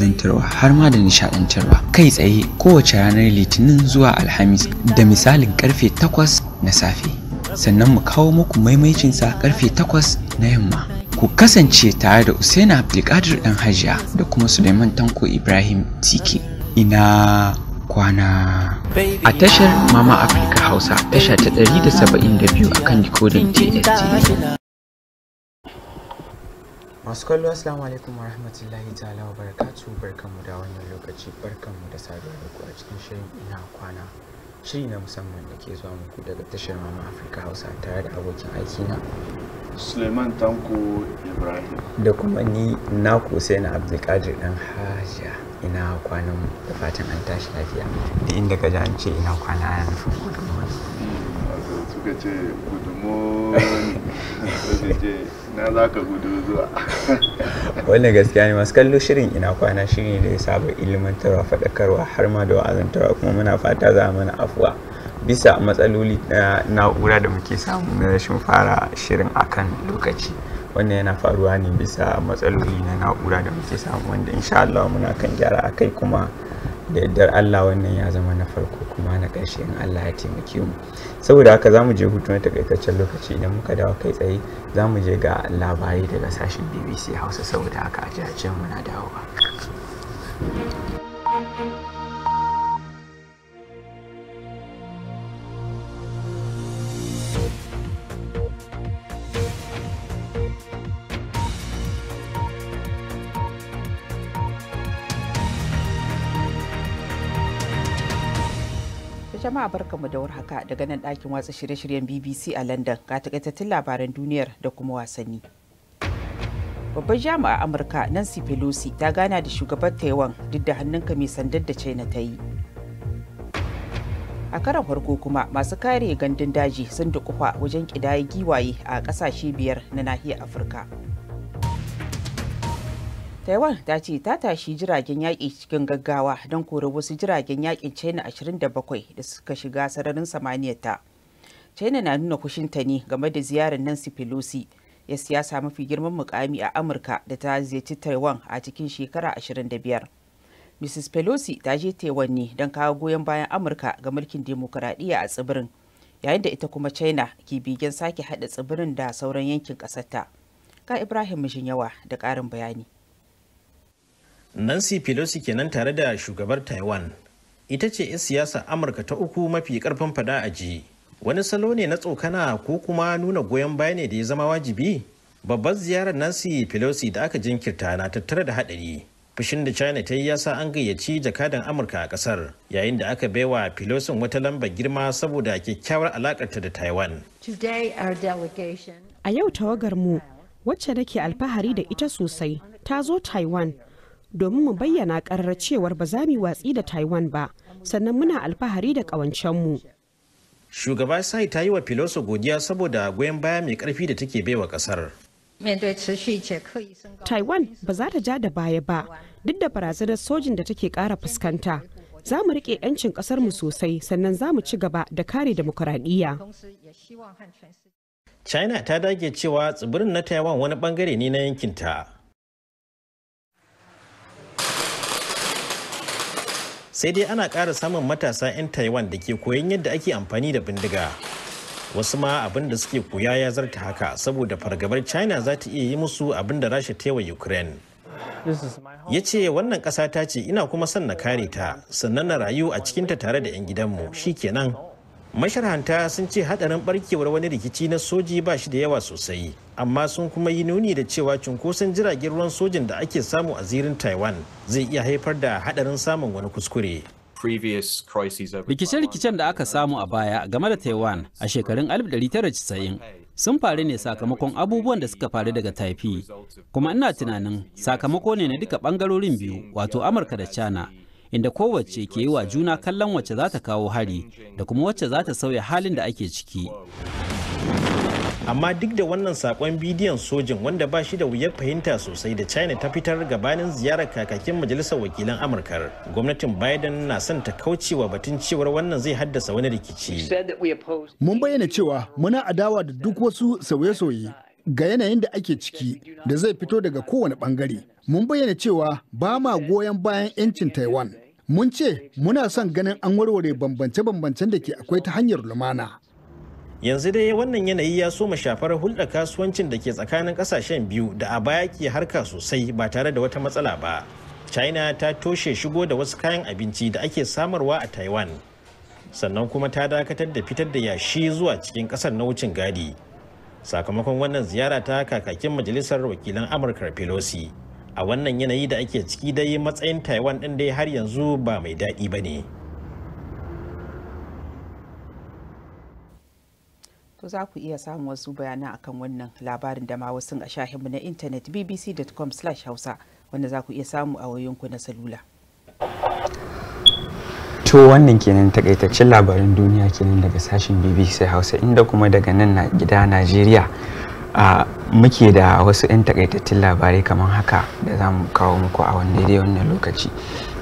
zantarwa har ma da nishadantarwa kai tsaye kowace ranar Litinin zuwa Alhamis da misalin karfe 8 na safe. Sannan mu kawo muku maimaicinsa karfe 8 na yamma. Ku kasance tare da Usaina Abdulkadir dan Hajiya da kuma Suleiman Tanko Ibrahim Tiki. Ina kwana a tashar Mama Africa Hausa, tasha ta 172 akan dekodin TFT. Masu kallo, assalamu alaikum wa rahmatullahi ta'ala wa barakatuhu. Barkanmu da wannan lokaci, barkanmu da saduwa da ku a cikin shirin ina kwana, shiri na musamman da ke zuwa muku daga tashar Mama Africa Hausa tare da abokin aiki na Suleiman Tanko Ibrahim da kuma ni naku Usaina Abdulkadir dan Hajiya. Ina kwanan mu da fatan an tashi lafiya. Da inda ka ji an ce ina kwana ana nufin gudunmuwa. Suka ce gudunmuwa ne na za ka gudu zuwa. Wannan gaskiya ne. Masu kallo, shirin ina kwana shiri ne da ya saba ilmantarwa, faɗakarwa har ma da wa'azantarwa, kuma muna fata za a mana afuwa bisa matsaloli na na'ura da muke samu na rashin fara shirin akan lokaci. Wannan yana faruwa ne bisa matsaloli na na'ura da muke samu, wanda insha Allah muna kan gyara akai, kuma da yardar Allah wannan ya zama na farko kuma na ƙarshe in Allah ya taimake mu. Saboda haka za mu je hutu na takaitaccen lokaci. Idan muka dawo kai tsaye za mu je ga labarai daga sashen BBC Hausa. Saboda haka a jihar muna dawowa. Jama'a barkamu da warhaka daga nan ɗakin watsa shirye-shiryen BBC a London, ga takaitattun labaran duniyar da kuma wasanni. Babbar jami'a Amurka Nancy Pelosi ta gana da shugaban Taiwan duk da hannunka mai sandar da China ta yi. A karon farko kuma masu kare gandun daji sun dukufa wajen ƙidaye giwaye a ƙasashe 5 na nahiyar Afirka. Taiwan ta ce ta tashi jiragen yaƙi cikin gaggawa don kore wasu jiragen yaƙin China 27 da suka shiga sararin samaniyarta. China na nuna kushinta ne game da ziyarar Nancy Pelosi, ya siyasa mafi girman mukami a Amurka da ta ziyarci Taiwan a cikin shekara 25. Mrs. Pelosi ta je Taiwan ne don kawo goyon bayan Amurka ga mulkin demokuraɗiyya a tsibirin, yayin da ita kuma China ke bigen sake haɗa tsibirin da sauran yankin ƙasarta. Ka Ibrahim Yawa da ƙarin bayani. Nancy Pelosi kenan tare da shugabar Taiwan. Ita ce 'yar siyasa Amurka ta uku mafi karfin fada a ji. Wani salo ne na tsokana ko kuma nuna goyon baya ne da ya zama wajibi? Babbar ziyarar Nancy Pelosi da aka jinkirta na tattare da hadari. Fushin da China ta yi ya sa an gayyaci jakadan Amurka a kasar, yayin da aka baiwa Pelosi wata lambar girma saboda kyakkyawar alakarta da Taiwan. A yau tawagar mu, wacce nake alfahari da ita sosai, ta zo Taiwan domin mu bayyana ƙarar cewar ba za mu watsi da Taiwan ba, sannan muna alfahari da ƙawancenmu. Shugaba Tsai ta yi wa Pelosi godiya saboda goyon baya mai ƙarfi da take baiwa ƙasar. Taiwan ba za ta ja da baya ba, duk da barazanar sojin da take ƙara fuskanta. Za mu riƙe 'yancin ƙasarmu sosai, sannan za mu ci gaba da kare demokuraɗiyya. China ta dage cewa tsibirin na Taiwan wani bangare ne na yankinta. Sai dai ana ƙara samun matasa 'yan Taiwan da ke koyon yadda ake amfani da bindiga. Wasu ma abin da suke koya ya zarta haka saboda fargabar China za ta iya yi musu abin da Rasha ta yi wa Ukraine. Ya ce wannan ƙasa ta ce ina kuma son na kare ta, sannan na rayu a cikinta tare da 'yan gidanmu, shi kenan. Masharhanta sun ce hadarin barkewar wani rikici na soji ba shi da yawa sosai, amma sun kuma yi nuni da cewa cunkoson jiragen ruwan sojin da ake samu a zirin Taiwan zai iya haifar da hadarin samun wani kuskure. Rikice-rikicen da aka samu a baya game da Taiwan a shekarun 1990 sun faru ne sakamakon abubuwan da suka faru daga Taipei, kuma ina tunanin sakamako ne na duka bangarorin biyu, wato Amurka da China, inda kowace ke yi wa juna kallon wacce za ta kawo hari da kuma wacce za ta sauya halin da ake ciki. Amma duk da wannan sakon bidiyon sojin wanda ba shi da wuyar fahimta sosai da China ta fitar gabanin ziyarar kakakin majalisar wakilan Amurka, gwamnatin Biden na son ta kaucewa batun cewar wannan zai haddasa wani rikici. Mun bayyana cewa muna adawa da duk wasu sauye-sauye ga yanayin da ake ciki da zai fito daga kowane bangare. Mun bayyana cewa ba ma goyon bayan 'yancin Taiwan. Mun ce muna son ganin an warware bambance-bambancen da ke akwai ta hanyar lumana. Yanzu dai wannan yanayi ya soma shafar hulɗar kasuwancin da ke tsakanin ƙasashen biyu da a baya ke harka sosai ba tare da wata matsala ba. China ta toshe shigo da wasu kayan abinci da ake samarwa a Taiwan. Sannan kuma ta dakatar da fitar da yashi zuwa cikin ƙasar na wucin gadi. Sakamakon wannan ziyara ta kakakin majalisar wakilan Amurka Pelosi. A wannan yanayi da ake ciki dai matsayin Taiwan ɗin dai har yanzu ba mai daɗi ba ne. To za ku iya samun wasu bayanan akan wannan labarin da ma wasu a shahinmu na intanet bbc.com/hausa wanda za ku iya samu a wayoyinku na salula. To wannan kenan takaitaccen labaran duniya kenan daga sashen BBC Hausa, inda kuma daga nan na gida Najeriya muke da wasu 'yan takaitattun labarai kamar haka da za mu kawo muku a wannan lokaci.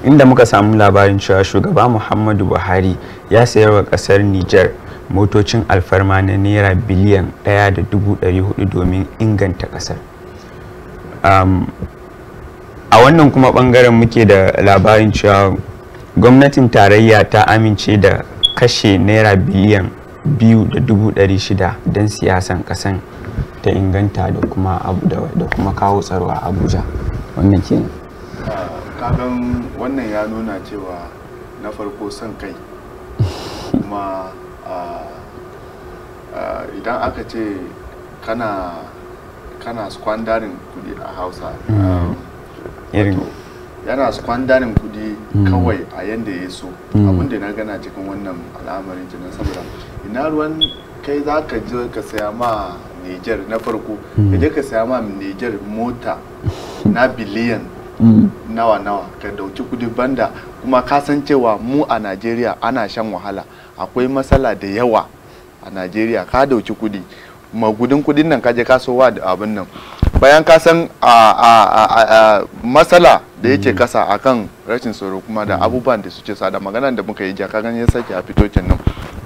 Inda muka samu labarin cewa shugaba Muhammadu Buhari ya sayar wa kasar Niger motocin alfarma na naira biliyan 1.400 domin inganta kasar. A wannan kuma bangaren muke da labarin cewa gwamnatin tarayya ta amince da kashe naira biliyan 2.600 don siyasan kasan ta inganta da kuma kawo tsaro a Abuja. Wannan kenan. Kagan wannan ya nuna cewa na farko son kai kuma idan aka ce kana squandering kudi a Hausa, yana squandering kudi kawai a yanda ya so. Abinda na gana cikin wannan al'amarin jinan, saboda ina ruwan kai za ka je ka saya ma Niger na farko, ka je ka saya ma Niger mota na biliyan nawa ka dauki kudi, banda kuma ka san cewa mu a Najeriya ana shan wahala, akwai matsala da yawa a Najeriya. Ka dauki kudi, magudin kudin nan ka je kasowa da abin nan, bayan ka san matsala da yake kasa akan rashin tsaro kuma da abubuwan da suke sada maganan da muka yi jaka ganin ya sake a fitocin nan.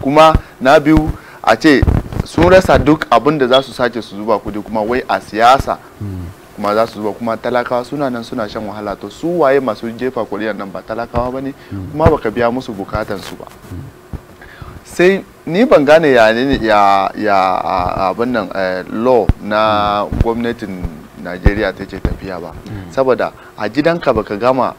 Kuma na biyu a ce sun rasa duk abin da za su sake su zuba kudi kuma wai a siyasa kuma za su zuba, kuma talakawa suna nan suna shan wahala. To su waye masu jefa kuri'an nan ba talakawa ba ne, kuma baka biya musu bukatansu ba. Sai ni ban gane ya abin nan law na gwamnatin Najeriya take tafiya ba, saboda a gidanka baka gama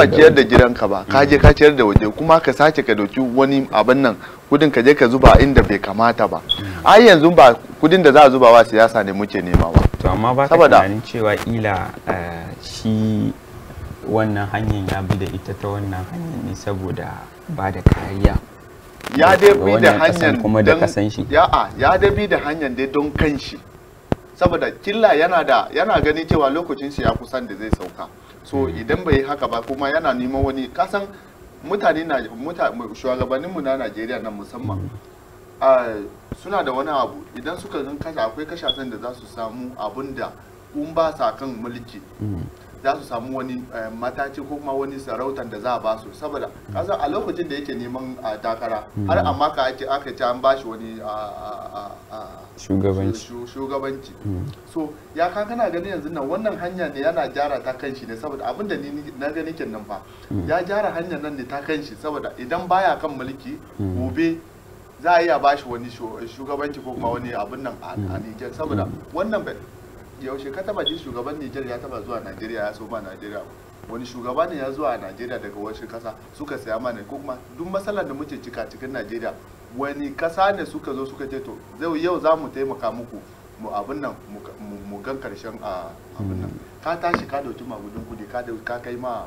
ciyar da gidanka ba, ka je ka ciyar da waje, kuma ka sace ka dauki wani abin nan kudin ka je ka zuba inda bai kamata ba. Ai yanzu ba kudin da za a zuba wa siyasa ne muke nema ba. To amma ba ka tunanin cewa ila shi wannan hanyar ya bi da ita ta wannan hanyar ne saboda ba da kariya? Ya dai bi da hanyar kuma da kasan shi. Ya dai bi da hanyar dai don kanshi, saboda killa yana ganin cewa lokacin shi ya kusan da zai sauka. So idan bai yi haka ba kuma yana neman wani, kasan shugabanninmu na Najeriya nan musamman suna da wani abu, idan suka zan kashe, akwai kasashen da za su samu abun da kun ba sa kan mulki za su samu wani mataci ko kuma wani sarautar da za a ba su, saboda kasan a lokacin da yake neman takara har amma aka ce an ba shi wani shugabanci. So ya kana gani yanzu nan wannan hanya ne yana gyara ta kanshi ne, saboda abin da ni na gani kenan fa ya gyara hanyar nan ne ta kanshi, saboda idan baya kan mulki gobe za a iya ba shi wani shugabanci ko kuma wani abin nan a Niger, saboda wannan yaushe ka taba ji shugaban Niger ya taba zuwa Najeriya ya so ma Najeriya? Wani shugaba ne ya zuwa Najeriya daga wasu kasa suka saya mana, ko kuma duk matsalar da muke cika cikin Najeriya wani kasa ne suka zo suka ce to yau za mu taimaka muku mu abin nan mu gan karshen abin nan. Ka tashi ka dauki magudin kudi ka kai ma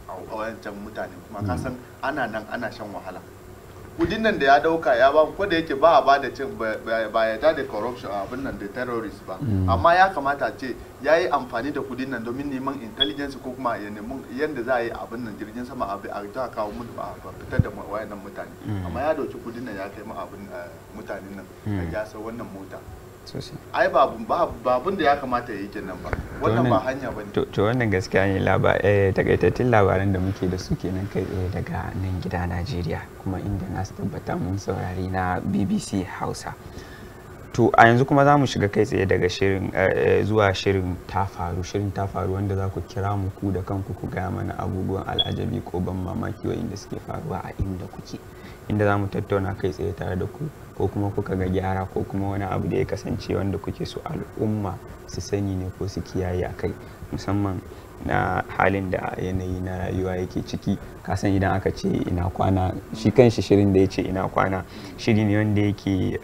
a wayancan mutane, kuma ka san ana nan ana shan wahala. Kudin nan da ya dauka ya ba, ko da yake ba a ba da cin ba ya da corruption abin nan da terrorist ba, amma ya kamata ce ya yi amfani da kudin nan domin neman intelligence ko kuma ya nemi yadda za a yi abin nan jirgin sama a ta kawo mu a fitar da wayannan mutane, amma ya dauki kudin nan ya kai ma abin mutanen nan a gyasa wannan mota. ai babun da ya kamata ya yi kenan ba, wannan ba hanya ba ne. To wannan gaskiya ne, takaitattun labaran da muke da su kenan kai tsaye daga nan gida Najeriya, kuma inda na tabbata mun saurari na BBC Hausa. To a yanzu kuma za mu shiga kai tsaye daga shirin zuwa shirin ta faru wanda za ku kira mu ku da kanku ku gaya mana abubuwan al'ajabi ko ban mamaki wa'inda suke faruwa a inda kuke, inda za mu tattauna kai tsaye tare da ku, ko kuma kuka ga gyara ko kuma wani abu da ya kasance wanda kuke so al'umma su sani ne ko su kiyaye a kai, musamman na halin da yanayi na rayuwa yake ciki. Kasan idan aka ce ina kwana, shi kanshi shirin da ya ce ina kwana shiri ne wanda yake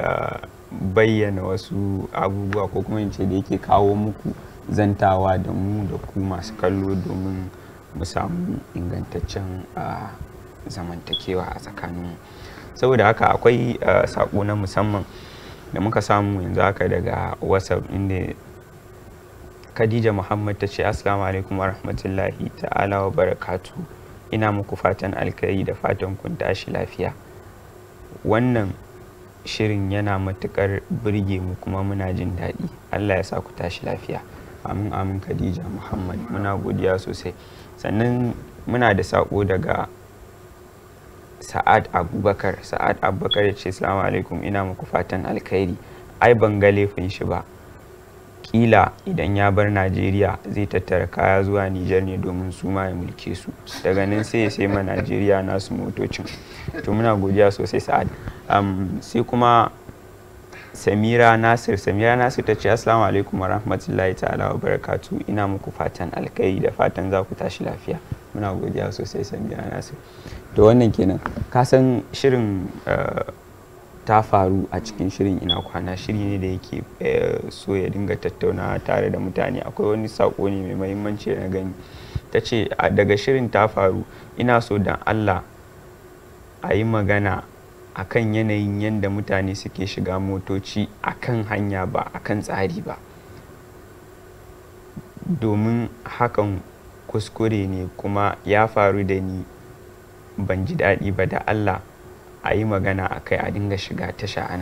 bayyana wasu abubuwa ko kuma in ce da yake kawo muku zantawa da mu da ku masu kallo domin mu samu ingantaccen zamantakewa a tsakaninmu. Saboda haka akwai sako na musamman da muka samu yanzu haka daga WhatsApp, inda Khadija Muhammad ta ce assalamu alaikum wa rahmatullahi ta'ala wa barakatu, ina muku fatan alkhairi da fatan kun tashi lafiya. Wannan shirin yana matukar burge mu kuma muna jin daɗi, Allah ya sa ku tashi lafiya. Amin amin Khadija Muhammad, muna godiya sosai. Sannan muna da sako daga Sa'ad Abubakar ya ce assalamu alaikum, ina muku fatan alkhairi. Ai ban ga laifin shi ba, kila idan ya bar Najeriya zai tattara kaya zuwa Nijar ne domin su ma ya mulke su, daga nan sai ya sai ma Najeriya nasu motocin. To muna godiya sosai Sa'ad. Sai kuma Samira Nasir ta ce assalamu alaikum wa rahmatullahi ta'ala wa barakatu, ina muku fatan alkhairi da fatan za ku tashi lafiya. Muna godiya sosai Samira Nasir. To wannan kenan, ka san shirin ta faru a cikin shirin ina kwana shiri ne da yake so ya dinga tattaunawa tare da mutane. Akwai wani sako ne mai mahimmanci na gani, ta ce daga shirin ta faru ina so dan Allah a yi magana akan yanayin yadda mutane suke shiga motoci akan hanya ba akan tsari ba, domin hakan kuskure ne kuma ya faru da ni, ban ji daɗi ba. Da Allah a yi magana a kai, a dinga shiga tasha a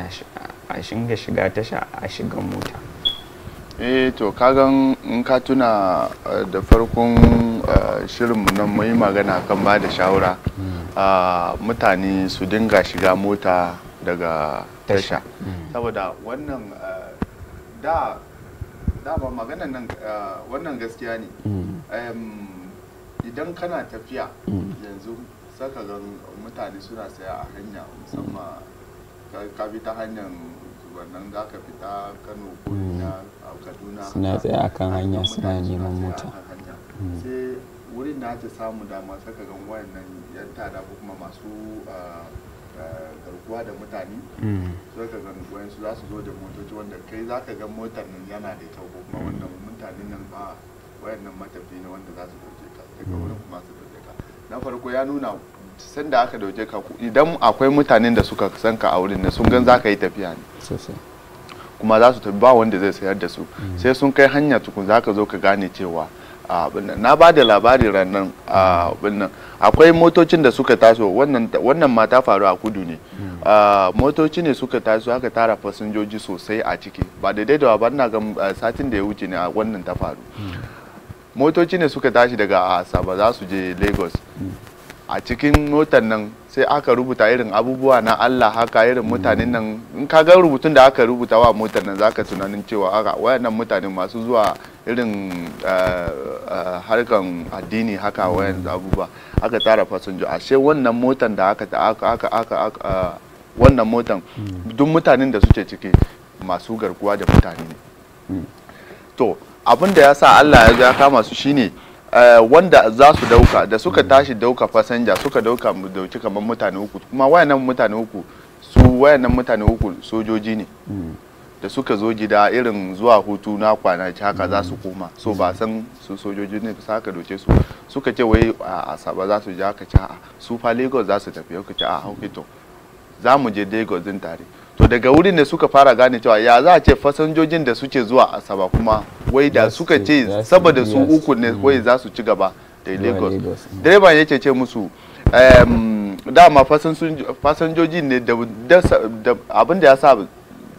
shigan mota. To kagan in ka tuna da farkon shirinmu nan mun yi magana kan ba da shawara mutane su dinga shiga mota daga tasha, saboda wannan ba maganan nan wannan gaskiya ne. Idan kana tafiya yanzu saka ga mutane suna saya a hanya, musamman ka bi ta hanyar wannan za ka fita Kano ko na Kaduna, suna tsaye akan hanya suna neman mota. Sai wurin na ta samu dama saka ga wayannan yan tada ko kuma masu garkuwa da mutane, sai ka ga wayansu za su zo da motoci wanda kai za ka ga motar nan yana da kyau, ko kuma wannan mutanen nan ba wayannan matafi ne wanda za su dauke ka daga wurin kuma su dauke ka. Na farko ya nuna sanda aka dauke ka, idan akwai mutanen da suka san ka a wurin ne sun gan za ka yi tafiya ne kuma za su tafi, ba wanda zai sayar da su, sai sun kai hanya tukun za ka zo ka gane cewa na ba da labari ranar akwai motocin da suka taso, wannan ma ta faru a kudu ne. Motoci ne suka taso aka tara fasinjoji sosai a ciki, ba da daidawa ba, ina ga satin da ya wuce ne a wannan ta faru. Motoci ne suka tashi daga Asaba za su je Lagos. A cikin motar nan sai aka rubuta irin abubuwa na Allah haka, irin mutanen nan in ka ga rubutun da aka rubuta wa motar nan zaka tunanin cewa haka wayannan mutanen masu zuwa irin harkan addini haka, wayan abubuwa aka tara fasinjo. Ashe wannan motar da wannan motar duk mutanen da suke ciki masu garkuwa da mutane ne. To abin da ya sa Allah ya kama su shine wanda za su dauka, da suka tashi dauka fasanja suka dauki kamar mutane uku, kuma wayannan mutane uku sojoji ne da suka zo gida irin zuwa hutu na kwana haka za su koma, so ba san su sojoji ne su haka doke su, suka ce wai a Asaba za su je, aka ce a su fa Lagos za su tafi, aka ce a hauke to za mu je Lagos din tare. To daga wurin ne suka fara gane cewa ya za a ce fasinjojin da suke zuwa Asaba kuma wai da suka ce saboda su uku ne wai za su ci gaba da Lagos. Direban yake ce musu dama fasinjoji ne da abin da ya sa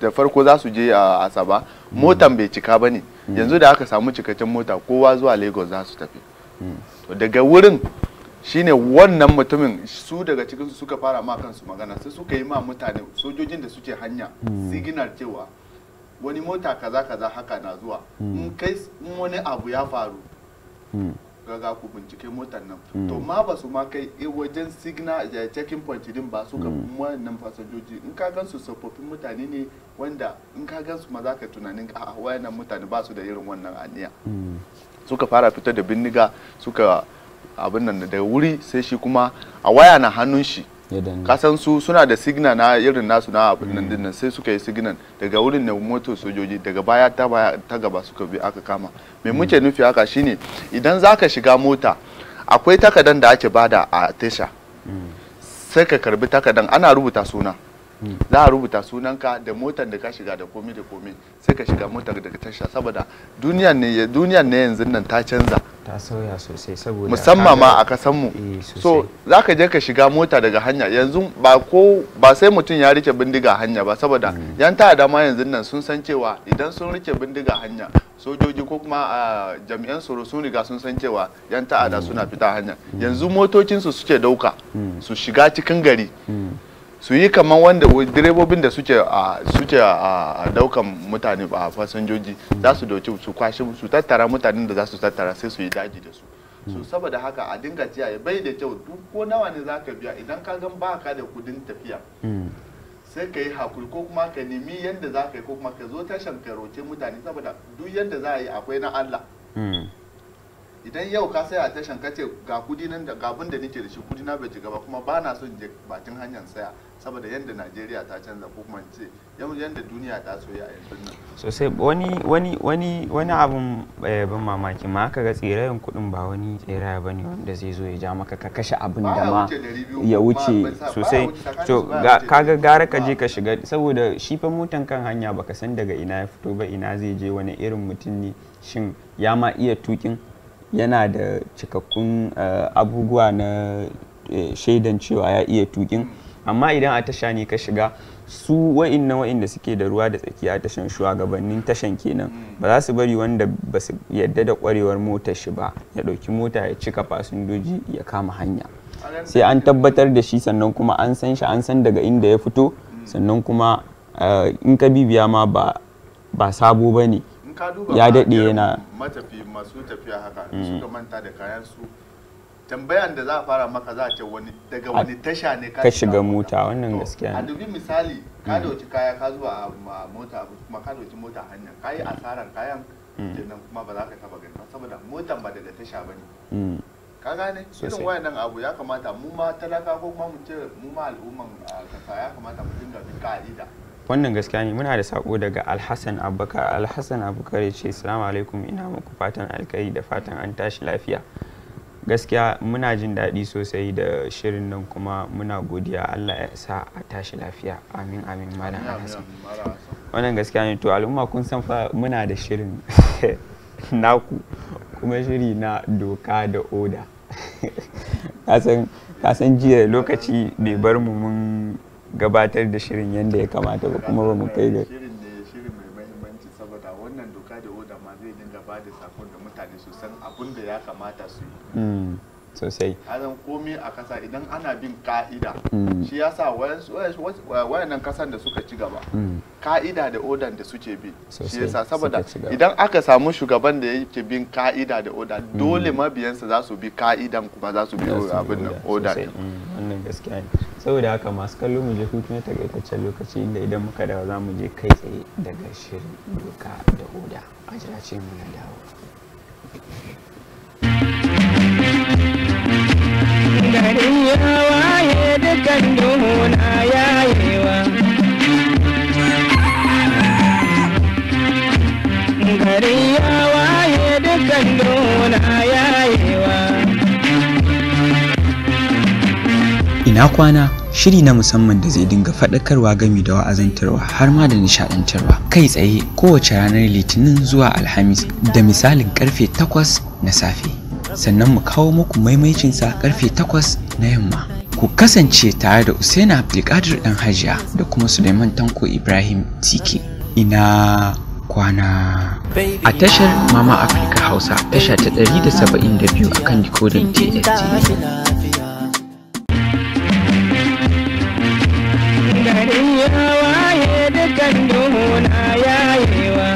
da farko za su je a Asaba motan bai cika ba ne, yanzu da aka samu cikakken mota kowa zuwa Lagos za su tafi. To daga wurin shine wannan mutumin su daga cikin su suka fara ma kansu magana, sai suka yi ma mutane sojojin da suke hanya signal cewa wani mota kaza kaza haka na zuwa, in wani abu ya faru ga ku bincike motar nan. To ma ba su ma kai wajen signal checking point din ba suka wannan fasinjoji, in ka gansu tsofaffin mutane ne wanda in ka gansu ma za ka tunanin a wayannan mutane ba su da irin wannan aniya. Suka fara fitar da bindiga suka abin nan da wuri, sai shi kuma a waya na hannun shi kasan su suna da signal na irin nasu na abin nan dinnan, sai suka yi signal daga wurin na moto sojoji daga baya ta gaba suka bi aka kama. Me muke nufi haka shine idan zaka shiga mota akwai takardan da ake bada a tasha, sai ka karbi takardan, ana rubuta suna, za a rubuta sunanka da motar da ka shiga da komai da komai, sai ka shiga motar daga tasha. Saboda duniyan ne yanzu nan ta canza, ta sauya sosai, saboda musamman ma a kasan mu. So zaka je ka shiga mota daga hanya yanzu ba sai mutum ya rike bindiga hanya ba, saboda yan ta'adda ma yanzu nan sun san cewa idan sun rike bindiga hanya, sojoji ko kuma jami'an tsaro sun riga sun san cewa yan ta'adda suna fita hanya. Yanzu motocinsu suke dauka su shiga cikin gari, su yi kamar wanda direbobin da suke a daukan mutane a fasinjoji za su dauki su kwashi su tattara mutanen da za su tattara sai su yi daji da su. So saboda haka a dinga ciyaye bai da kyau, duk ko nawa ne za ka biya idan ka gan ba ka da kudin tafiya sai ka yi hakuri ko kuma ka nemi yadda za ka yi, ko kuma ka zo tashan ka roce mutane, saboda duk yadda za a yi akwai na Allah. Idan yau ka saya a tashan ka ce ga kudi nan da gabin da nake da shi, kudi na bai ci gaba, kuma ba na son je bakin hanyar saya, saboda yadda Najeriya ta canza ko kuma ce yadda duniya ta soya a yanzu nan. Sosai wani abun ban mamaki ma aka ga tsirayen kudin ba wani tsiraya ba ne wanda zai zo ya ja maka ka kashe abin da ma ya wuce sosai. To kaga gara ka je ka shiga, saboda shi fa motan kan hanya baka san daga ina ya fito ba, ina zai je, wani irin mutum ne, shin ya ma iya tukin, yana da cikakkun abubuwa na shaidan cewa ya iya tukin. Amma idan a tasha ne ka shiga, su wa'inda suke da ruwa da tsaki a tashan, shugabannin tashan kenan, ba za su bari wanda ba su yadda da kwarewar motar shi ba ya dauki mota ya cika fasinjoji ya kama hanya. Sai an tabbatar da shi, sannan kuma an san shi, an san daga inda ya fito, sannan kuma in ka bibiya ma ba sabo ba ne, ya daɗe yana masu tafiya haka suka manta da kayan su, tambayan da za a fara maka za a ce daga wani tasha ne ka shiga mota. Wannan gaskiya ne. A dubi misali ka dauki kaya ka zuwa a mota, kuma ka dauki mota hanya, ka yi asaran kayan kenan, kuma ba za ka taba gani saboda motan ba daga tasha ba ne. Ka gane irin wayannan abu ya kamata mu ma talaka ko kuma mu ce mu ma al'umman kasa ya kamata mu dinga bin ka'ida. Wannan gaskiya ne. Muna da sako daga Alhassan Abubakar. Alhassan Abubakar ya ce assalamu alaikum, ina muku fatan alkai da fatan an tashi lafiya. Gaskiya muna jin daɗi sosai da shirin nan, kuma muna godiya, Allah ya sa a tashi lafiya. Amin amin malam Alhassan. Wannan gaskiya ne. To al'umma kun san fa muna da shirin naku, kuma shiri na doka da oda. Kasan jiya lokaci bai bar mu mun gabatar da shirin yadda ya kamata ba, kuma ba mu kai ga shirin mai mahimmanci, saboda wannan doka da oda ma zai dinga ba da sakon da mutane su san abin da ya kamata su yi sosai. Hazan komai a kasa idan ana bin ka'ida, shi yasa wayannan kasan da suka ci gaba ka'ida da odan da suke bi, shi yasa saboda idan aka samu shugaban da yake bin ka'ida da oda, dole mabiyansa za su bi ka'idan, kuma za su bi abin nan oda. Wannan gaskiya ne. Saboda haka masu kallo mu je hutu na takaitaccen lokaci, inda idan muka dawo za mu je kai tsaye daga shirin doka da oda. A jira ce mu na dawo. Gari ya waye dukan duhu na yayewa, gari ya waye dukan duhu na yayewa. Ina kwana, shiri na musamman da zai dinga faɗakarwa gami da wa'azantarwa har ma da nishaɗantarwa, kai tsaye kowace ranar Litinin zuwa Alhamis da misalin karfe 8 na safe. Sannan mu kawo muku maimaicinsa karfe 8 na yamma. ku kasance tare da Usaina Abdulkadir dan Hajiya da kuma Suleiman Tanko Ibrahim Tike. Ina kwana a tashar Mama Africa Hausa, tasha ta 172 akan decoder TFT. Gari ya waye dukan duhuna yayewa.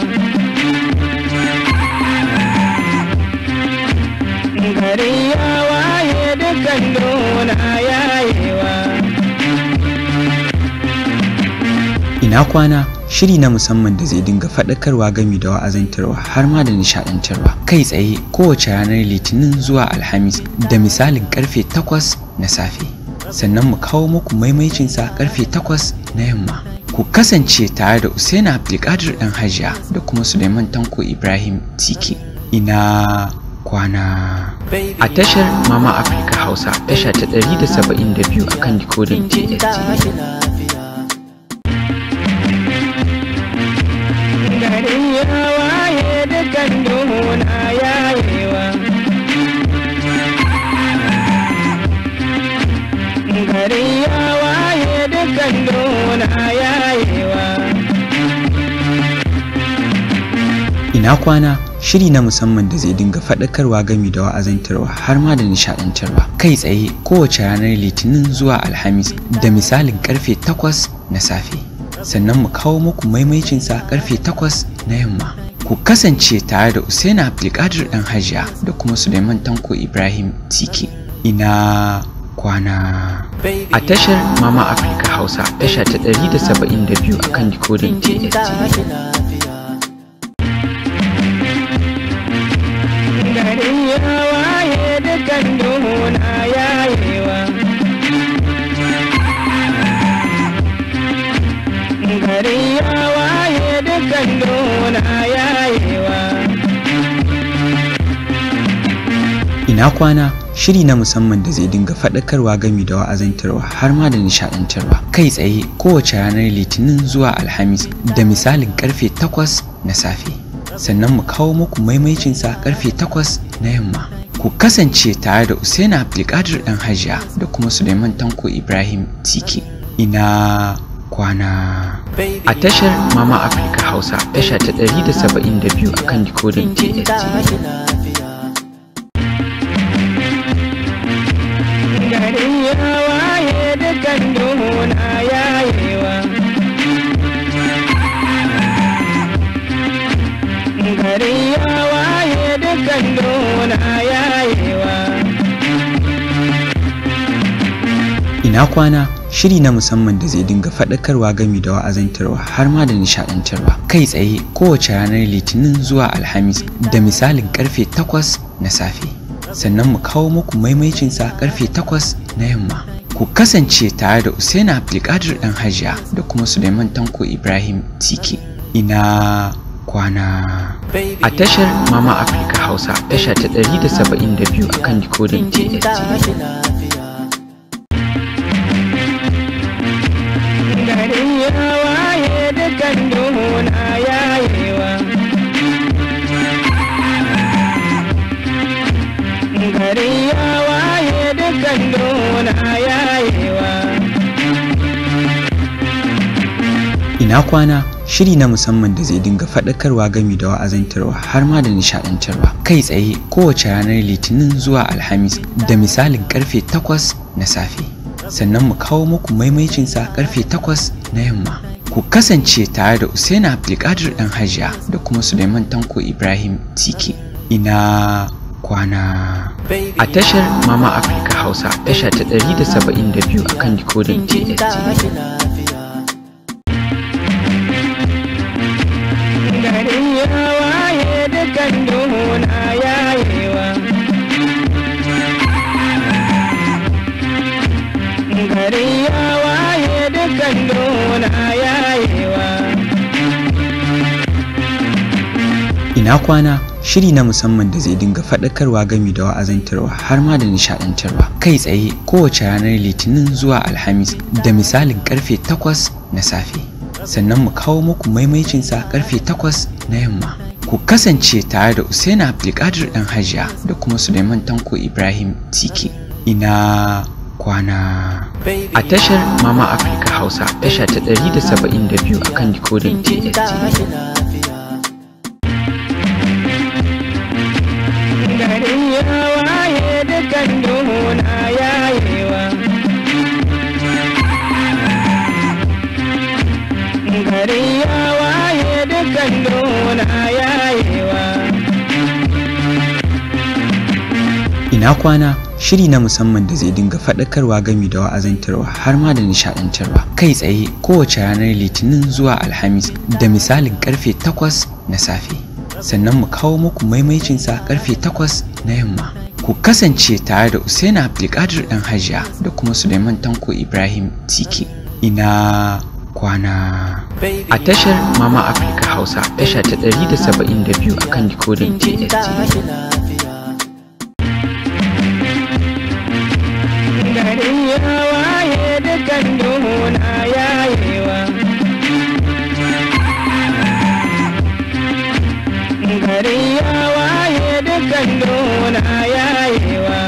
Gari ya waye dukan duhuna yayewa. Ina kwana shiri na musamman da zai dinga faɗakarwa gami da wa'azantarwa har ma da nishaɗantarwa kai tsaye kowace ranar Litinin zuwa Alhamis da misalin karfe 8 na safe. Sannan mu kawo muku maimaicinsa karfe 8 na yamma. Ku kasance tare da Usaina Abdulkadir dan Hajiya da kuma Suleiman Tanko Ibrahim Tike. Ina kwana a tashar Mama Africa Hausa, tasha ta 172 akan decoder TFT. Gari ya waye dukan duhuna yayewa. Gari ya waye dukan duhuna yayewa. Ina kwana shiri na musamman da zai dinga faɗakarwa gami da wa'azantarwa har ma da nishaɗantarwa kai tsaye kowace ranar Litinin zuwa Alhamis da misalin karfe 8 na safe. Sannan mu kawo muku maimaicinsa karfe 8 na yamma. Ku kasance tare da Usaina Abdulkadir dan Hajiya da kuma Suleiman Tanko Ibrahim Tike. Ina kwana a tashar Mama Africa Hausa, tasha ta 172 akan decoder TFT. Gari ya waye dukan duhuna yayewa. Gari ya waye dukan duhuna yayewa. Ina kwana shiri na musamman da zai dinga faɗakarwa gami da wa'azantarwa har ma da nishaɗantarwa kai tsaye kowace ranar Litinin zuwa Alhamis da misalin karfe 8 na safe. Sannan mu kawo muku maimaicinsa karfe 8 na yamma. Ku kasance tare da Usaina Abdulkadir dan Hajiya da kuma Suleiman Tanko Ibrahim Tike. Ina kwana a tashar Mama Africa Hausa, tasha ta 172 akan decoder TFT. Gari ya waye dukan duhuna yayewa. Gari ya waye dukan duhuna yayewa. Ina kwana shiri na musamman da zai dinga faɗakarwa gami da wa'azantarwa har ma da nishaɗantarwa kai tsaye kowace ranar Litinin zuwa Alhamis da misalin karfe 8 na safe. Sannan mu kawo muku maimaicinsa karfe 8 na yamma. Ku kasance tare da Usaina Abdulkadir dan Hajiya da kuma Suleiman Tanko Ibrahim Tike. Ina kwana a tashar Mama Africa Hausa, tasha ta 172 akan decoder TFT. Gari ya waye dukan duhuna yayewa. Gari ya waye dukan duhuna yayewa. Ina kwana shiri na musamman da zai dinga faɗakarwa gami da wa'azantarwa har ma da nishaɗantarwa kai tsaye kowace ranar Litinin zuwa Alhamis da misalin karfe 8 na safe. Sannan mu kawo muku maimaicinsa karfe 8 na yamma. Ku kasance tare da Usaina Abdulkadir dan Hajiya da kuma Suleiman Tanko Ibrahim Tike. Ina kwana a tashar Mama Africa Hausa, tasha ta 172 akan decoder TFT. Gari ya waye dukan duhuna yayewa. Gari ya waye dukan duhuna yayewa. Ina kwana shiri na musamman da zai dinga faɗakarwa gami da wa'azantarwa har ma da nishaɗantarwa kai tsaye kowace ranar Litinin zuwa Alhamis da misalin karfe 8 na safe. Sannan mu kawo muku maimaicinsa karfe 8 na yamma. Ku kasance tare da Usaina Abdulkadir dan Hajiya da kuma Suleiman Tanko Ibrahim Tike. Ina kwana. A tashar Mama Africa Hausa tasha ta 172 akan dekodin TST. Gari ya waye dukan duhuna yayewa. Gari ya waye dukan duhuna yayewa. Ina kwana shiri na musamman da zai dinga faɗakarwa gami da wa'azantarwa har ma da nishaɗantarwa kai tsaye kowace ranar litinin zuwa alhamis da misalin karfe 8 na safe sannan mu kawo muku maimaicinsa karfe 8 na yamma ku kasance tare da Usaina Abdulkadir dan Hajiya da kuma Suleiman Tanko Ibrahim Tike. Ina kwana. A tashar Mama Africa Hausa tasha ta 172 akan dekodin TST. Gari ya waye dukan duhuna yayewa. Gari ya waye dukan duhuna yayewa.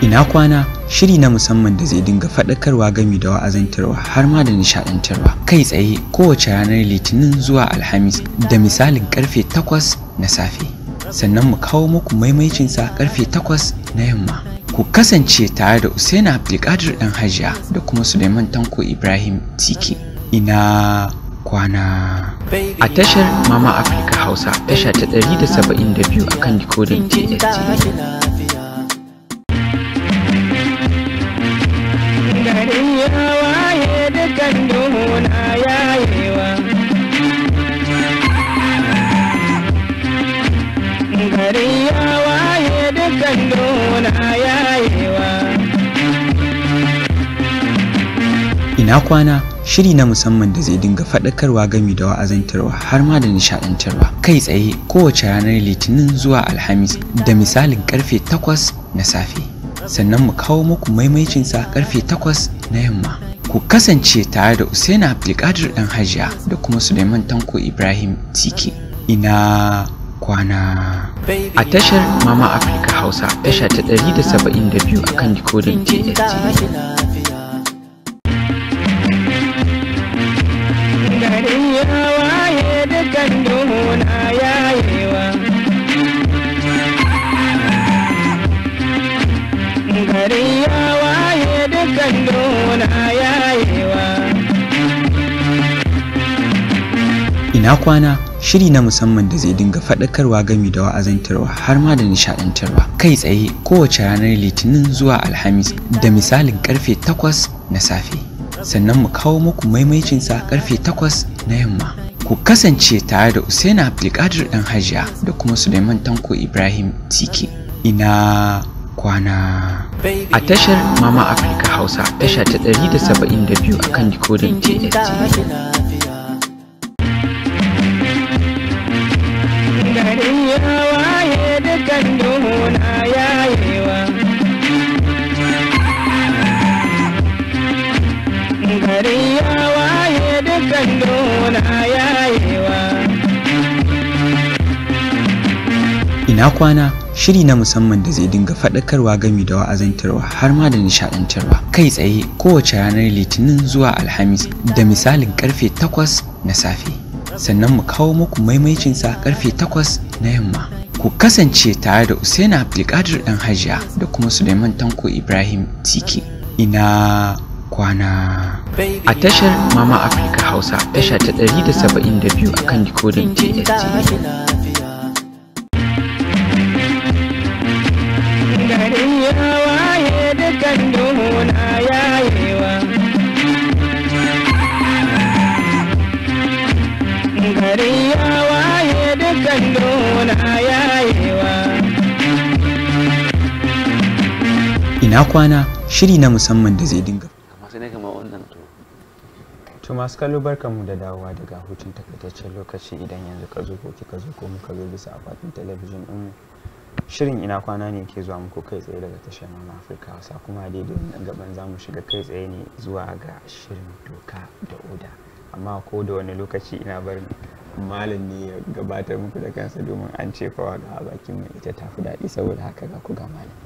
Ina kwana shiri na musamman da zai dinga faɗakarwa gami da wa'azantarwa har ma da nishaɗantarwa kai tsaye kowace ranar litinin zuwa alhamis da misalin karfe 8 na safe sannan mu kawo muku maimaicinsa karfe 8 na yamma ku kasance tare da Usaina Abdulkadir dan Hajiya da kuma Suleiman Tanko Ibrahim Tike. Ina kwana. A tashar Mama Africa Hausa tasha ta 172 akan dekodin TST. Gari ya waye dukan duhuna yayewa. Gari ya waye dukan duhuna yayewa. Ina kwana shiri na musamman da zai dinga faɗakarwa gami da wa'azantarwa har ma da nishaɗantarwa kai tsaye kowace ranar litinin zuwa alhamis da misalin karfe 8 na safe sannan mu kawo muku maimaicinsa karfe 8 na yamma ku kasance tare da Usaina Abdulkadir dan Hajiya da kuma Suleiman Tanko Ibrahim Tike. Ina kwana. A tashar Mama Africa Hausa tasha ta 172 akan dekodin TST. Gari ya waye dukan duhuna yayewa. Gari ya waye dukan duhuna yayewa. Ina kwana shiri na musamman da zai dinga faɗakarwa gami da wa'azantarwa har ma da nishaɗantarwa kai tsaye kowace ranar litinin zuwa alhamis da misalin karfe 8 na safe sannan mu kawo muku maimaicinsa karfe 8 na yamma ku kasance tare da Usaina Abdulkadir dan Hajiya da kuma Suleiman Tanko Ibrahim Tike. Ina kwana. A tashar Mama Africa Hausa tasha ta 172 akan dekodin TST. Gari ya waye dukan duhuna yayewa. Gari ya waye dukan duhuna yayewa. Ina kwana shiri na musamman da zai dinga faɗakarwa gami da wa'azantarwa har ma da nishaɗantarwa kai tsaye kowace ranar litinin zuwa alhamis da misalin karfe 8 na safe sannan mu kawo muku maimaicinsa karfe 8 na yamma ku kasance tare da Usaina Abdulkadir dan Hajiya da kuma Suleiman Tanko Ibrahim Tike. Ina kwana. A tashar Mama Africa Hausa tasha ta 172 akan dekodin TST. Gari ya waye dukan duhuna yayewa. Gari ya waye dukan duhuna yayewa. Ina kwana shiri na musamman da zai dinga to masu kallo barkanmu da dawowa daga hutun takaitaccen lokaci idan yanzu ka zo ko kika zo ko muka zo bisa akwatin talabijin ɗin shirin ina kwana ne ke zuwa muku kai tsaye daga tashar Mama Africa Hausa kuma daidai wannan gaban zamu shiga kai tsaye ne zuwa ga shirin doka da oda amma ko da wani lokaci ina barin malam ne ya gabatar muku da kansa domin an ce fa ga bakin mai ita tafi daɗi saboda haka ga ku ga malam.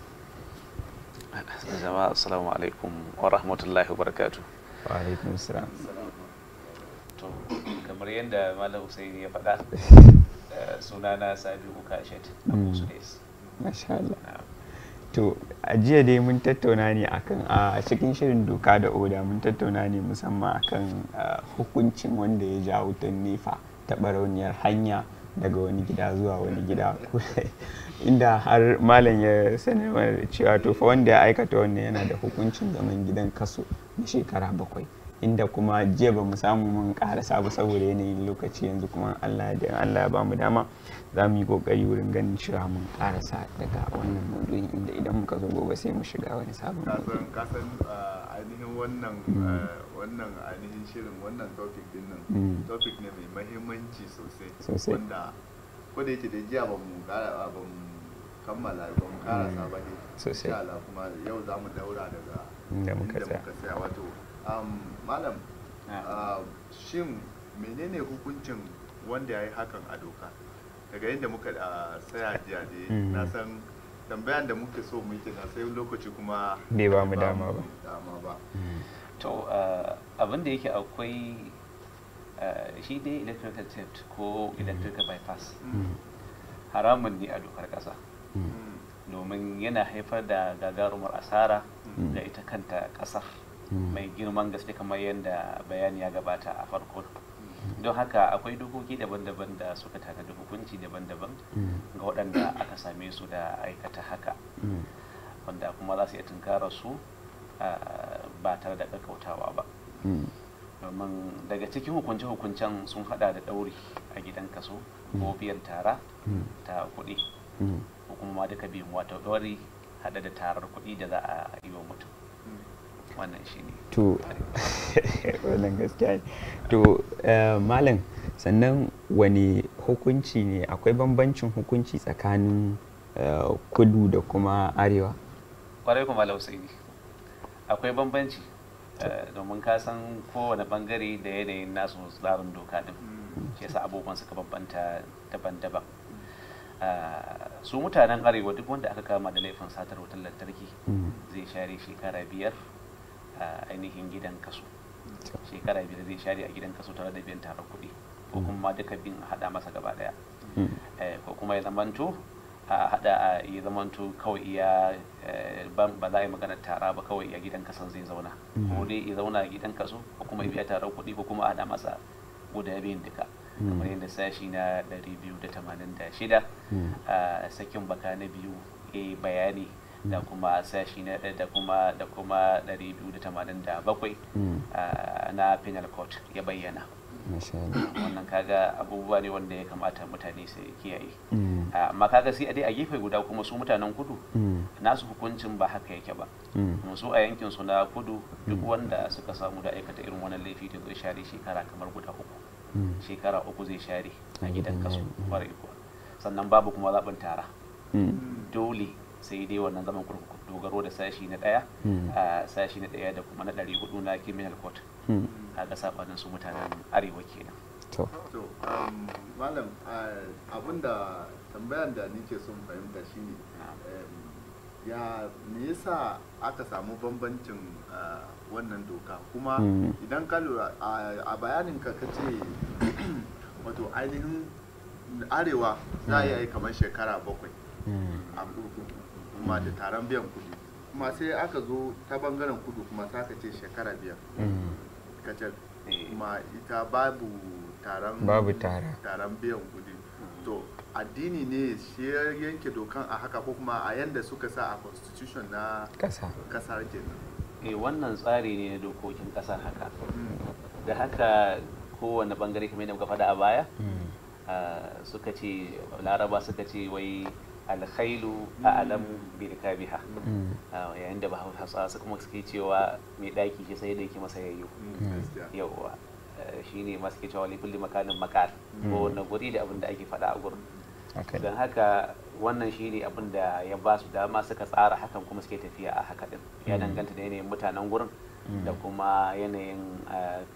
Jama'a assalamu alaikum wa rahmatullahi wa barakatuh. Wa alaikum assalam. To kamar yadda Malam Usaini ya faɗa, sunana Sabiu Kashet Abu Sudais. Masha Allah. To a jiya dai mun tattauna ne akan a cikin shirin doka da oda mun tattauna ne musamman akan hukuncin wanda ya ja wutan nefa ta barauniyar hanya daga wani gida zuwa wani gida, inda har malam ya sanar da cewa to fa wanda ya aikata wannan yana da hukuncin zaman gidan kaso na shekara 7, inda kuma jiya ba mu samu mun karasa ba saboda yanayin lokaci. Yanzu kuma Allah ya ba mu dama za mu yi kokari wurin ganin cewa mun karasa daga wannan maudu'in, inda idan muka zo gobe sai mu shiga wani sabon maudu'i. Kasan ainihin wannan ainihin shirin wannan topic din nan topic ne mai mahimmanci sosai, wanda ko da yake da jiya ba mu kammala ba mu karasa ba ne sosai. Insha Allah kuma yau za mu daura daga inda muka tsaya. Wato malam, shin menene hukuncin wanda ya yi hakan a doka? Daga yadda muka tsaya jiya dai na san tambayan da muke so muke na sai lokaci kuma bai ba mu dama ba. To abin da yake akwai shi dai electrical theft ko electrical bypass haramun ne a dokar ƙasa, domin yana haifar da gagarumar asara ga ita kanta ƙasar mai girman gaske kamar yadda bayani ya gabata a farko. Don haka akwai dokoki daban-daban da suka tanadi hukunci daban-daban ga waɗanda aka same su da aikata haka, wanda kuma za su iya tunkara su ba tare da ƙaƙƙautawa ba. Domin daga cikin hukunce-hukuncen sun hada da ɗauri a gidan kaso ko biyan tara ta kuɗi, ko kuma duka biyun, wato ɗauri hada da tarar kuɗi da za a yi wa mutum. Wannan shi ne. To wannan gaskiya ne. To malam, sannan wani hukunci ne, akwai bambancin hukunci tsakanin kudu da kuma arewa? Kwarai kuma Lausaini, akwai bambanci, domin ka san kowane bangare da yanayin nasu tsarin doka din, shi yasa abubuwan suka bambanta daban-daban. Su mutanen arewa duk wanda aka kama da laifin satar wutar lantarki zai share shekara 5 a ainihin gidan kaso. Shekara 5 zai share a gidan kaso tare da biyan tarar kuɗi, ko kuma duka bin a haɗa masa gaba ɗaya, ko kuma ya zamanto a haɗa ya zamanto kawai iya ba za a yi maganar tara ba, kawai iya gidan kasan zai zauna, ko dai ya zauna a gidan kaso ko kuma ya biya tarar kuɗi ko kuma a haɗa masa guda biyun duka, kamar yadda sashi na 286 sakin baka na 2 ya bayani, da kuma sashi na da kuma 287 na penal court ya bayyana. Wannan kaga abubuwa ne wanda ya kamata mutane su kiyaye. Amma kaga sai dai a gefe guda kuma su mutanen kudu nasu hukuncin ba haka yake ba. Kuma su a yankin su na kudu duk wanda suka samu da aikata irin wannan laifi da zai share shekara kamar guda 3. Shekara 3 zai share a gidan kasu kwarai kuwa. Sannan babu kuma zaɓin tara. Dole sai dai wannan zaman kurkuku, dogaro da sashi na 1 sashi na 1 da kuma na 400 na criminal court. Kaga sabanin su mutanen arewa kenan. To malam, abinda tambayan da nake son fahimta shine ya me yasa aka samu bambancin wannan doka, kuma idan ka lura a bayanin ka kace wato ainihin arewa za a yi kamar shekara 7 a kurkuku kuma da taron biyan kudi, kuma sai aka zo ta bangaren kudu kuma sai aka ce shekara 5 kacal, kuma ita babu tara biyan kudi. To addini ne shi yanke dokan a haka, ko kuma a yanda suka sa a constitution na kasar kenan? Wannan tsari ne na dokokin kasar haka. Da haka kowane bangare kamar yadda muka faɗa a baya, suka ce laraba suka ce wai alkhailu a alamu bi rikabiha, yayin da hausa su kuma suke cewa mai daki shi sai da yake masa yayyo. Yawwa shine ma suke cewa likulli makanin makal, ko na guri da abin da ake faɗa a gurin. Don haka wannan shine abin da ya ba su dama suka tsara hakan, kuma suke tafiya a haka din. Ya danganta da yanayin mutanen gurin da kuma yanayin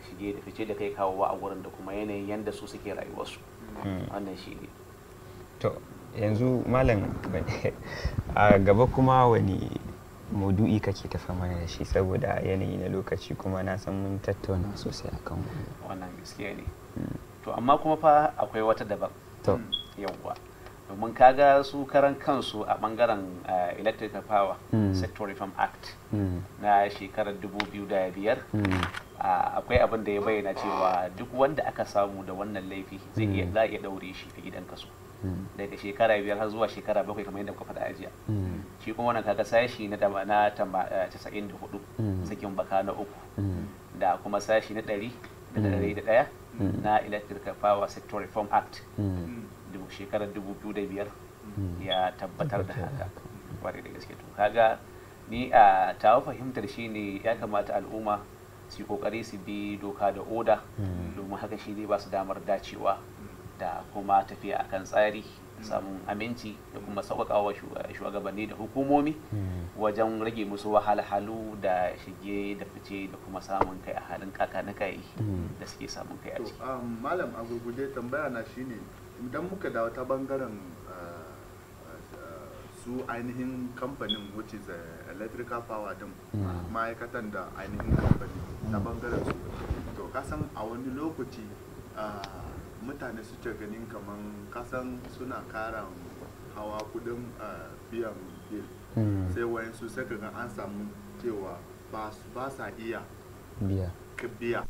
shige da fice da kai kawowa a gurin, da kuma yanayin yanda su suke rayuwarsu. Wannan shine. To yanzu malam, a gaba kuma wani maudu'i kake tafa mana da shi saboda yanayi na lokaci kuma na san mun tattauna sosai akan wannan gaskiya ne. To amma kuma fa akwai wata daban. To yawwa domin kaga su karan kansu a bangaren electrical power sector reform act na shekarar 2005 akwai abin da ya bayyana cewa duk wanda aka samu da wannan laifi zai iya za a iya daure shi a gidan kaso daga shekara 5 har zuwa shekara 7 kamar yadda kuka faɗa ajiya. Shi kuma wannan kaga sashi na 94 sakin baka na 3 da kuma sashi na 100 na electrical power sector reform act shekarar 2005 ya tabbatar da haka kwarai da gaske. To kaga ni a tawa fahimtar shi ne ya kamata al'umma su kokari su bi doka da oda domin haka shi ne ba su damar dacewa da kuma tafiya akan tsari, samun aminci da kuma sauƙaƙawa shugabanni da hukumomi wajen rage musu wahalhalu da shige da fice da kuma samun kai a halin kakanikai da suke samun kai a ciki. Malam a gurguje tambaya na shine idan muka dawo ta bangaren su ainihin kamfanin which is electrical power din ma'aikatan da ainihin kamfani ta bangaren su, to kasan a wani lokaci mutane suke ganin kaman kasan suna kara hawa kudin biyan bil sai wayansu sai kaga an samu cewa ba sa iya biya.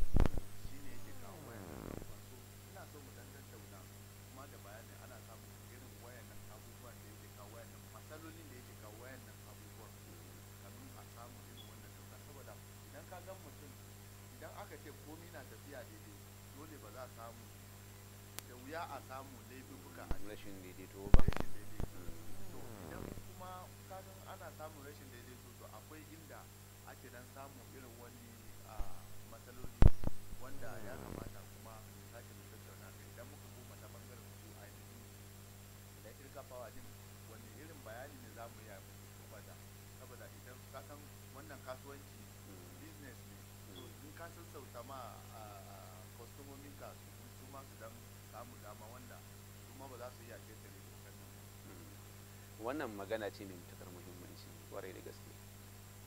A samu laifuka a rashin daidaito ba. To idan kuma kasan ana samun rashin daidaito to akwai inda ake dan samun irin wani matsaloli wanda ya kamata kuma sake mu tattauna kai. Idan muka koma ta bangaren su ainihin electrical power din wani irin bayani ne za mu yi saboda idan kasan wannan kasuwanci business ne, to in ka sassauta ma kwastomomin ka su ma su dan samu dama wanda kuma ba za su iya ketare dokar nan. Wannan magana ce mai matuƙar muhimmanci kwarai da gaske,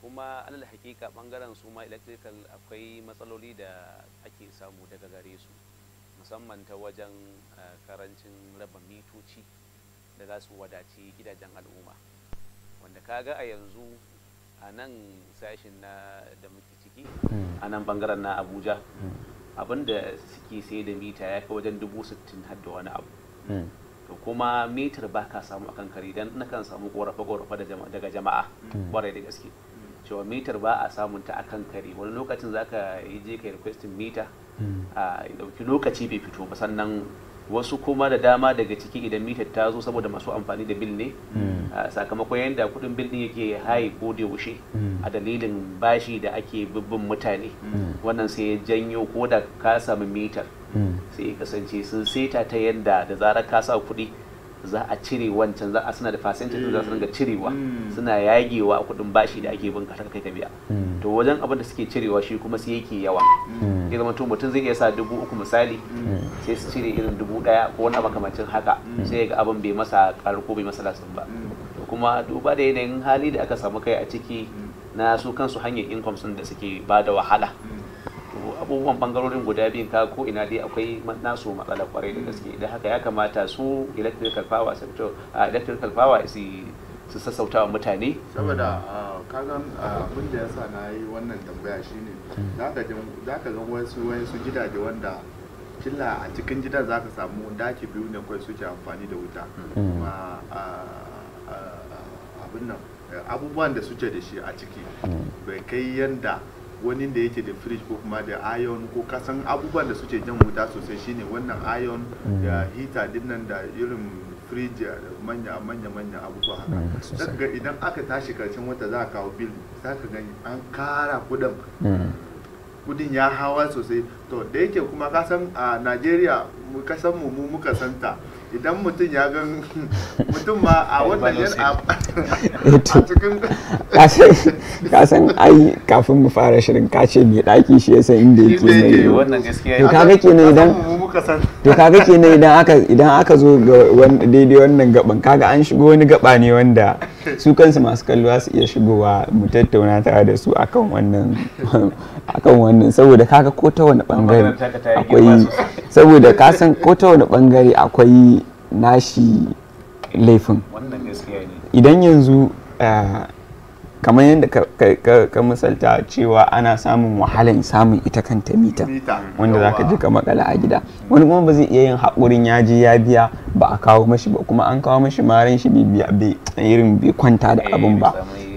kuma alal hakika bangaren su ma electrical akwai matsaloli da ake samu daga gare su, musamman ta wajen karancin raba mitoci da za su wadaci gidajen al'umma, wanda kaga a yanzu a nan sashin na da muke ciki a nan bangaren na Abuja abinda suke sai da mita ya kai wajen 60,000 har da wani abu. To kuma mitar ba ka samu akan kari dan na kan samu korafe-korafe daga jama'a kwarai da gaske cewa mitar ba a samun ta akan kari. Wani lokacin zaka yi je kai requesting mita a dauki lokaci bai fito ba, sannan wasu kuma da dama daga ciki idan mitar ta zo saboda masu amfani da bil ne sakamakon yadda kudin bil din yake hayi ko da yaushe a dalilin bashi da ake bibbin mutane, wannan sai ya janyo ko da ka samu mitar sai ya kasance sun seta ta yadda da zarar ka sa kuɗi za a cire wancan, za a suna da percentage za su ringa cirewa suna yagewa a kudin bashi da ake bin ka kai ka biya. To wajen abin da suke cirewa shi kuma sai yake yawa, ya zama to mutum zai iya sa 3,000 misali sai su cire irin 1,000 ko wani makamancin haka, sai ya ga abin bai masa ko bai masa lasin ba. Kuma duba da yanayin hali da aka samu kai a ciki na su kansu hanyar income sun da suke ba da wahala, abubuwan bangarorin guda biyun ka ko ina dai akwai nasu matsala kwarai da gaske. Da haka ya kamata su electrical power sector su sassauta wa mutane, saboda kagan abin da yasa na yi wannan tambaya shine za ka ga wasu gidaje wanda killa a cikin gidan za ka samu daki biyu ne kawai suke amfani da wuta, kuma abin nan abubuwan da suke da shi a ciki bai kai yanda wani da yake da fridge ko kuma da iron ko kasan abubuwan da suke jan wuta sosai shine wannan iron da heater dinnan da irin fridge manya abubuwa haka. Zaka ga idan aka tashi karshen wata za a kawo bill, zaka ga an kara kudin ya hawa sosai. To da yake kuma kasan a Najeriya kasan mu muka santa, idan mutum ya gan mutum ma a wannan a cikin kasan ai kafin mu fara shirin ka ce mai daki shi yasa inda yake ne wannan gaskiya. To kaga kenan idan aka zo ga daidai wannan gaban kaga an shigo wani gaba ne wanda su kansu masu kallo su iya shigowa mu tattauna tare da su akan wannan saboda kaga ko ta wani bangare akwai, saboda ka san ko ta wani bangare akwai nashi laifin. Idan yanzu kamar yadda ka misalta cewa ana samun wahalan samun ita kanta mita wanda za ka ji ka makala a gida, wani kuma ba zai iya yin haƙurin ya je ya biya ba a kawo mashi ba, kuma an kawo mashi maran shi bai kwanta da abin ba,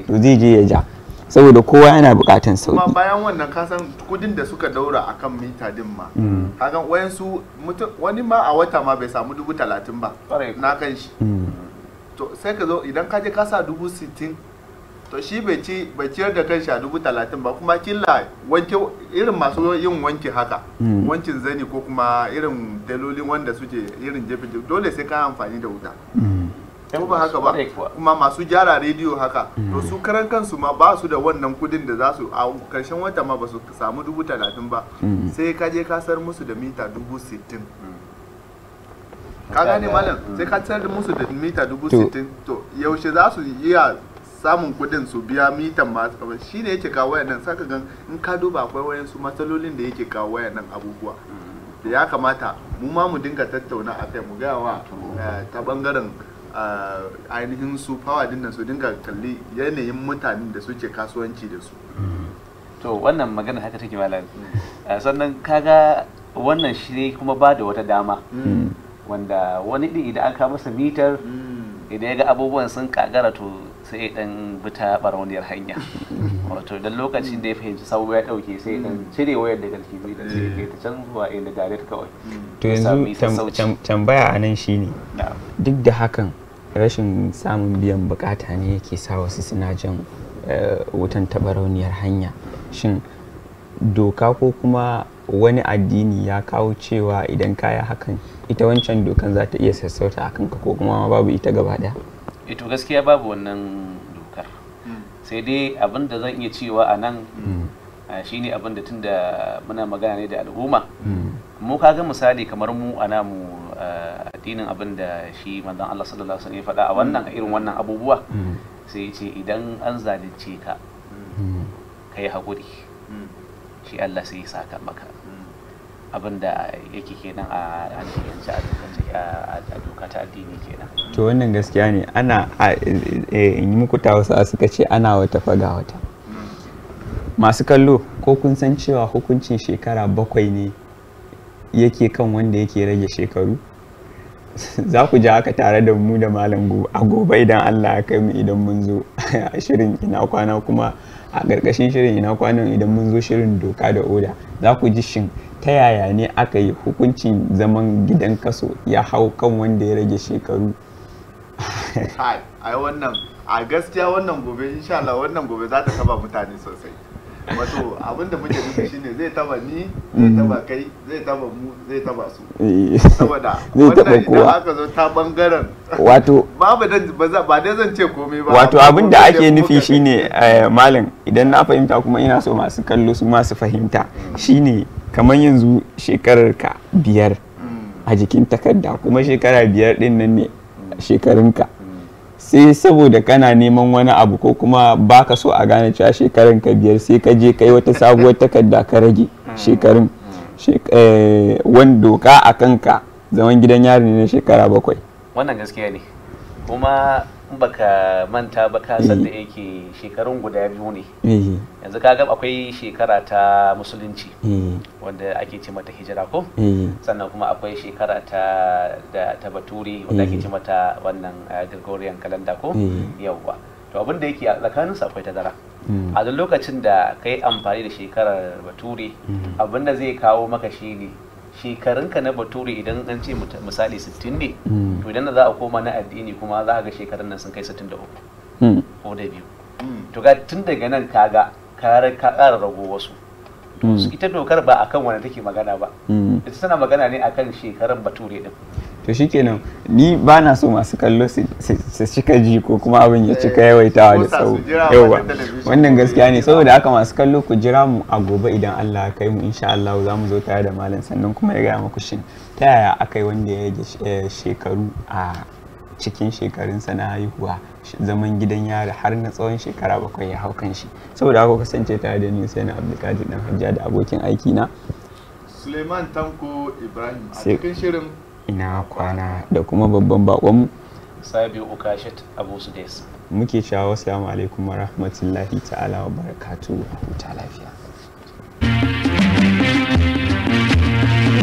to zai je ya ja saboda kowa yana buƙatan sauki. Kuma bayan wannan kasan kudin da suka daura akan mita din ma kagan wayansu mutum wani ma a wata ma bai samu 30,000 ba na kan shi, to sai ka zo idan ka je ka sa 60,000 to shi bai ciyar da kanshi a 30,000 ba, kuma killa wanke irin masu yin wanki haka wankin zani ko kuma irin dalolin wanda suke irin jefe dole sai ka amfani da wuta ko ba haka ba, kuma masu gyara rediyo haka to su karan kansu ma ba su da wannan kudin da za su a karshen wata ma ba su samu 30,000 ba, sai ka je ka sar musu da mita 60,000. Ka gane malam, sai ka sar musu da mita 60,000 to yaushe za su iya samun kudin su biya mitan masu kamar shi ne yake kawo wayannan. Saka gan in ka duba akwai wayansu matsalolin da yake kawo wayannan abubuwa da ya kamata mu ma mu dinga tattauna akai, mu ga wa ta bangaren ainihin su fawa dinnan su dinga kalli yanayin mutanen da suke kasuwanci da su. To wannan magana haka take malam. Sannan kaga wannan shi ne kuma ba da wata dama wanda wani din idan aka masa mitar idan ya ga abubuwan sun kagara to sai dan bita barauniyar hanya, wato dan lokacin da ya fahimci sau ya dauke sai dan cire wayar daga cikin da sai ya ta can zuwa inda direct kawai. To yanzu tambaya anan shine duk da hakan rashin samun biyan bukata ne yake sa wasu suna jan wutan tabarauniyar hanya, shin doka ko kuma wani addini ya kawo cewa idan kaya hakan ita wancan dokan za ta iya sassauta a kanka ko kuma babu ita gaba daya? To gaskiya babu wannan dokar, sai dai abin da zan iya cewa a nan shine abin da tun da muna magana ne da al'umma, mu kaga misali kamar mu a namu addinin abin da shi manzon Allah sallallahu alaihi wasallam ya faɗa a wannan irin wannan abubuwa, sai ya ce idan an zalunce ka kai haƙuri shi Allah sai ya saka maka, abin da yake kenan a doka ta addini kenan. To wannan gaskiya ne, ana in yi muku tawasa suka ce ana wata faga wata. Masu kallo ko kun san cewa hukuncin shekara 7 ne yake kan wanda yake rage shekaru? Za ku ji haka tare da mu da malam a gobe idan Allah ya kai mu, idan mun zo a shirin ina kwana, kuma a ƙarƙashin shirin ina kwanan idan mun zo shirin doka da oda za ku ji shin ta yaya ne aka yi hukuncin zaman gidan kaso ya hau kan wanda ya rage shekaru. Ai wannan a gaskiya wannan gobe insha Allah wannan gobe za ta taba mutane sosai. Wato abinda muke nufi shine zai taba ni, zai taba kai, zai taba mu, zai taba su. Saboda wannan idan aka zo ta bangaren wato ba dai zan ce komai ba. Wato abinda ake nufi shine malam, idan na fahimta kuma ina so masu kallo su masu fahimta, shine kamar yanzu shekarar ka 5 a jikin takarda, kuma shekara 5 din nan ne shekarunka, sai saboda kana neman wani abu ko kuma baka so a gane cewa shekarun ka 5 sai ka je kai wata sabuwar takarda ka rage shekarun, wani doka a kanka zaman gidan yari ne na shekara 7. Wannan gaskiya ne, kuma baka manta ba ka san da yake shekarun guda 2 ne. Yanzu ka ga akwai shekara ta musulunci wanda ake ce mata hijira ko, sannan kuma akwai shekara ta bature wanda ake ce mata wannan Gregorian calendar ko, yawwa. To abin da yake a tsakanin su akwai tazara. A duk lokacin da kai amfani da shekarar bature, abin da zai kawo maka shine shekarunka na bature idan an ce misali 60 ne, to idan za a koma na addini kuma za a ga shekarun nan sun kai 63 ko da 2. To ga tun daga nan kaga ka ƙara rago wasu. Ita dokar ba akan wanda take magana ba, ita tana magana ne akan shekarun bature din. To shikenan, ni ba na so masu kallo su cika ji ko kuma abin ya cika yawaitawa da tsawo. Yawa wannan gaskiya ne, saboda haka masu kallo ku jira mu a gobe idan Allah ya kai mu, insha Allah za mu zo tare da malam sannan kuma ya gaya muku shin ta yaya aka yi wanda ya rage shekaru a cikin shekarunsa na haihuwa zaman gidan yari har na tsawon shekara 7 ya hau kan shi. Saboda haka kasance tare da ni sai na Abdulkadir dan Hajja da abokin aiki na Suleiman Tanko Ibrahim a cikin shirin ina kwana da kuma babban bakonmu Sabi Ukashat Abu Sudais. Muke cewa assalamu alaikum wa rahmatullahi ta'ala wa barakatuhu. Ta lafiya.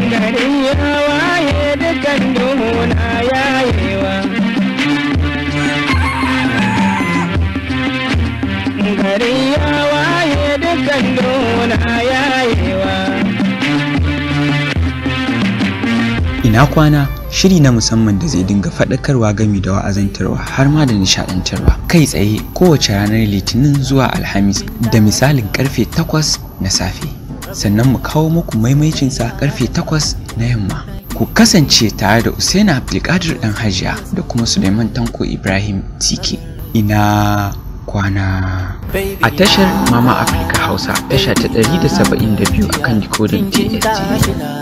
Gari ya waye dukan duhu na yayewa. Gari ya waye dukan duhu na yayewa. Ina kwana shiri na musamman da zai dinga faɗakarwa gami da wa'azantarwa har ma da nishaɗantarwa kai tsaye kowace ranar litinin zuwa alhamis da misalin karfe 8 na safe, sannan mu kawo muku maimaicinsa karfe 8 na yamma. Ku kasance tare da Usaina Abdulkadir dan Hajiya da kuma Suleiman Tanko Ibrahim TK. Ina kwana a tashar Mama Africa Hausa, tasha ta 172 akan decoder TST.